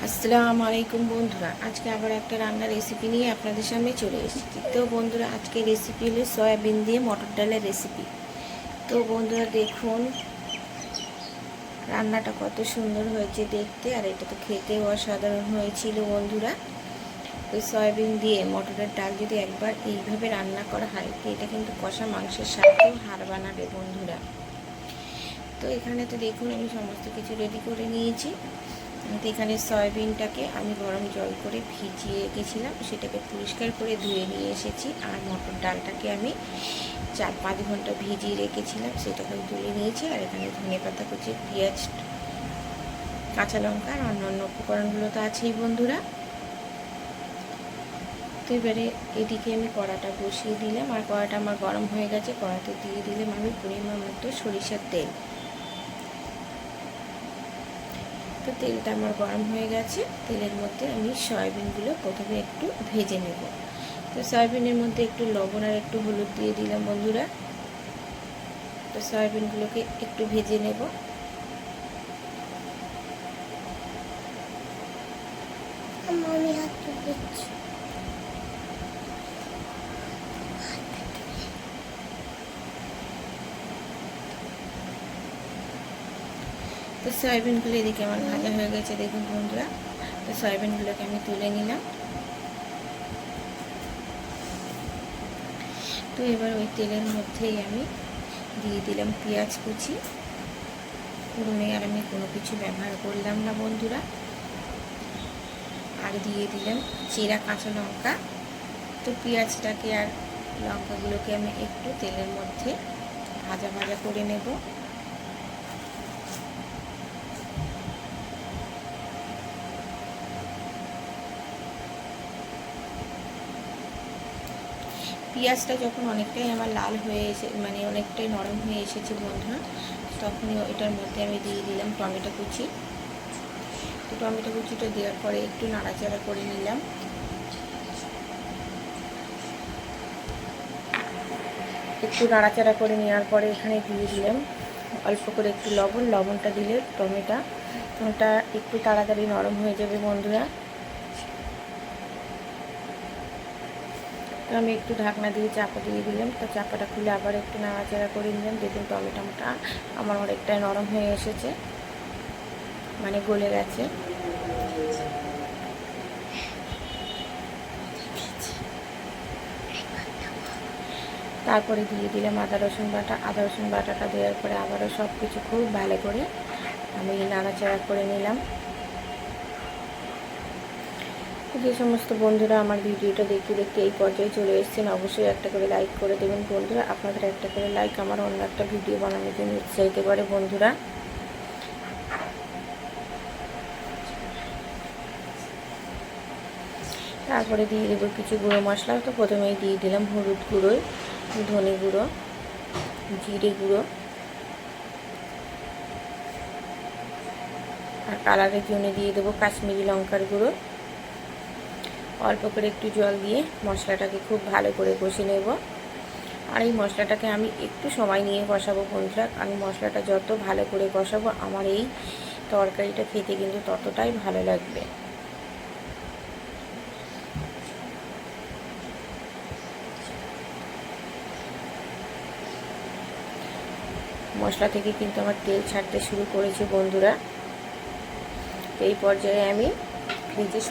আসসালামু আলাইকুম বন্ধুরা, আজকে আবার একটা রান্নার রেসিপি নিয়ে আপনাদের সামনে চলে এসেছি। তো বন্ধুরা, আজকে রেসিপি হলো সয়াবিন দিয়ে মটর ডালের রেসিপি। তো বন্ধুরা দেখুন, রান্নাটা কত সুন্দর হয়েছে দেখতে, আর এটা তো খেতেও অসাধারণ হয়েছিল বন্ধুরা। তো সয়াবিন দিয়ে মটরের ডাল যদি একবার এইভাবে রান্না করা হয়, তো এটা কিন্তু কষা মাংসের সাথেও হার বানাবে বন্ধুরা। তো এখানে তো দেখুন, আমি সমস্ত কিছু রেডি করে নিয়েছি। তো এখানে সয়াবিনটাকে আমি গরম জল করে ভিজিয়ে রেখেছিলাম, সেটাকে পরিষ্কার করে ধুয়ে নিয়ে এসেছি। আর মটর ডালটাকে আমি 4-5 ঘন্টা ভিজিয়ে রেখেছিলাম, সেটাকে তুলে নিয়েছি। আর এখানে ধনেপাতা কুচি, পেঁয়াজ, কাঁচা লঙ্কা আর অন্যান্য উপকরণগুলো তো আছেই বন্ধুরা। তো এবারে এদিকে আমি কড়াটা বসিয়ে দিলাম, আর কড়াটা আমার গরম হয়ে গেছে। কড়াতে দিয়ে দিলাম আমি পরিমাণ মতো সরিষার তেল। তো তেলটা আমার গরম হয়ে গেছে। তেলের মধ্যে আমি সয়াবিনগুলো প্রথমে একটু ভেজে নেব। তো সয়াবিনের মধ্যে একটু লবণ আর একটু হলুদ দিয়ে দিলাম বন্ধুরা। তো সয়াবিনগুলোকে একটু ভেজে নেব। আমি হাত দিচ্ছি। তো সয়াবিনগুলো এদিকে আমার ভাজা হয়ে গেছে দেখুন বন্ধুরা। তো সয়াবিনগুলোকে আমি তুলে নিলাম। তো এবার ওই তেলের মধ্যেই আমি দিয়ে দিলাম পেঁয়াজ কুচি। ফোড়নে আর আমি কোনো কিছু ব্যবহার করলাম না বন্ধুরা। আর দিয়ে দিলাম চিরা কাঁচা লঙ্কা। তো পেঁয়াজটাকে আর লঙ্কাগুলোকে আমি একটু তেলের মধ্যে ভাজা ভাজা করে নেব। পেঁয়াজটা যখন অনেকটাই আমার লাল হয়ে মানে অনেকটাই নরম হয়ে এসেছে বন্ধুরা, তখনই এটার মধ্যে আমি দিয়ে দিলাম টমেটো কুচি। তো টমেটো কুচিটা দেওয়ার পরে একটু নাড়াচাড়া করে নিলাম। একটু নাড়াচাড়া করে নেওয়ার পরে এখানে দিয়ে দিলাম অল্প করে একটু লবণ। লবণটা দিলে টমেটোটা একটু তাড়াতাড়ি নরম হয়ে যাবে বন্ধুরা। তো আমি একটু ঢাকনা দিয়ে চাপা দিয়ে দিলাম। তো চাপাটা খুলে আবার একটু নাড়াচাড়া করে নিলাম। দেখুন টমেটোটা আমার অনেকটাই নরম হয়ে এসেছে, মানে গলে গেছে। তারপরে দিয়ে দিলাম আদা রসুন বাটা। আদা রসুন বাটাটা দেওয়ার পরে আবারও সব কিছু খুব ভালো করে আমি নাড়াচাড়া করে নিলাম। যে সমস্ত বন্ধুরা আমার ভিডিওটা দেখতে দেখতে এই পর্যায়ে চলে এসেছেন, অবশ্যই একটা করে লাইক করে দেবেন বন্ধুরা। আপনাদের একটা করে লাইক আমার অন্য একটা ভিডিও বানানোর জন্য উৎসাহিত করে বন্ধুরা। তারপরে দিয়ে দেবো কিছু গুঁড়ো মশলা। তো প্রথমেই দিয়ে দিলাম হলুদ গুঁড়ো, ধনে গুঁড়ো, জিরে গুঁড়ো, আর কালারের জন্য দিয়ে দেবো কাশ্মীরি লঙ্কার গুঁড়ো। অল্প করে একটু জল দিয়ে মশলাটাকে খুব ভালো করে কষে নেব। আর এই মশলাটাকে আমি একটু সময় নিয়ে কষাবো বন্ধুরা। আমি মশলাটা যত ভালো করে কষাবো আমার এই তরকারিটা খেতে কিন্তু ততটাই ভালো লাগবে। মশলা থেকে কিন্তু আমার তেল ছাড়তে শুরু করেছে বন্ধুরা। এই পর্যায়ে আমি ভেজে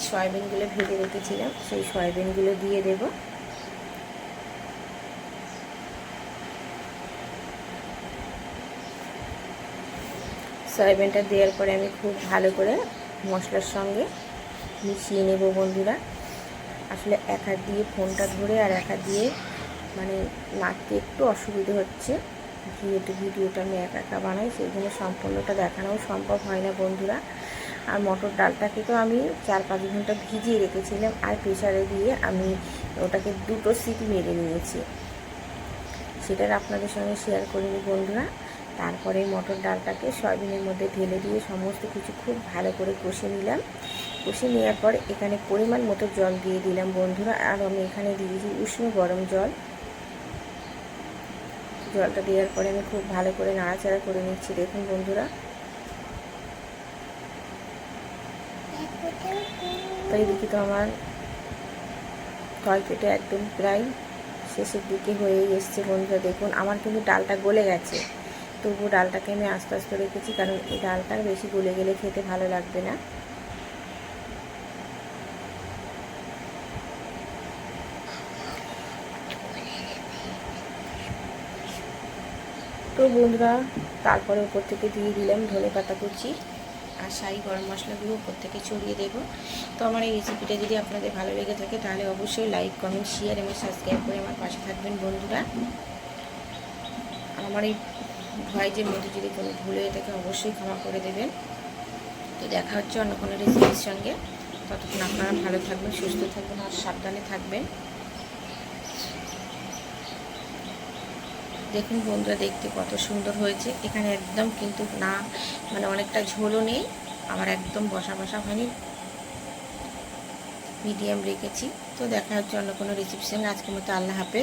সয়াবিনগুলো ভেজে রেখেছিলাম, সেই সয়াবিনগুলো দিয়ে দেব। সয়াবিনটা দেওয়ার পরে আমি খুব ভালো করে মশলার সঙ্গে মিশিয়ে নেব বন্ধুরা। আসলে এক হাত দিয়ে ফোনটা ধরে আর এক হাত দিয়ে মানে নাড়তে একটু অসুবিধে হচ্ছে, যেহেতু ভিডিওটা আমি একা একা বানাই, সেই জন্য সম্পূর্ণটা দেখানোও সম্ভব হয় না বন্ধুরা। আর মটর ডালটাকে তো আমি 4-5 ঘন্টা ভিজিয়ে রেখেছিলাম, আর প্রেসারে দিয়ে আমি ওটাকে 2টো সিটি মেরে নিয়েছি, সেটার আপনাদের সঙ্গে শেয়ার করিনি বন্ধুরা। তারপরে মটর ডালটাকে সয়াবিনের মধ্যে ঢেলে দিয়ে সমস্ত কিছু খুব ভালো করে কষে নিলাম। কষে নেওয়ার পর এখানে পরিমাণ মতো জল দিয়ে দিলাম বন্ধুরা। আর আমি এখানে দিয়েছি উষ্ণ গরম জল। জলটা দেওয়ার পরে আমি খুব ভালো করে নাড়াচাড়া করে নিচ্ছি দেখুন বন্ধুরা। তো এইদিকে তো আমার তরকারিটা একদম প্রায় শেষের দিকে হয়েই এসছে বন্ধুরা। দেখুন আমার কিন্তু ডালটা গলে গেছে, তবু ডালটাকে আমি আস্তে আস্তে রেখেছি, কারণ এই ডালটা বেশি গলে গেলে খেতে ভালো লাগবে না। তো বন্ধুরা তারপরে উপর থেকে দিয়ে দিলাম ধনেপাতা কুচি আর শাহি গরম মশলাগুলো উপর থেকে ছড়িয়ে দেবো। তো আমার এই রেসিপিটা যদি আপনাদের ভালো লেগে থাকে তাহলে অবশ্যই লাইক, কমেন্ট, শেয়ার এবং সাবস্ক্রাইব করে আমার পাশে থাকবেন বন্ধুরা। আর আমার এই ভয়েসের মধ্যে যদি কোনো ভুল হয়ে থাকে অবশ্যই ক্ষমা করে দেবেন। তো দেখা হচ্ছে অন্য কোনো রেসিপির সঙ্গে। ততক্ষণ আপনারা ভালো থাকবেন, সুস্থ থাকবেন আর সাবধানে থাকবেন। দেখুন বন্ধুরা দেখতে কত সুন্দর হয়েছে। এখানে একদম কিন্তু না মানে অনেকটা ঝোলও নেই, আবার একদম বসা বসা হয়নি, মিডিয়াম রেখেছি। তো দেখা হচ্ছে অন্য কোনো রেসিপির সঙ্গে। আজকের মতো আল্লাহ হাফেজ।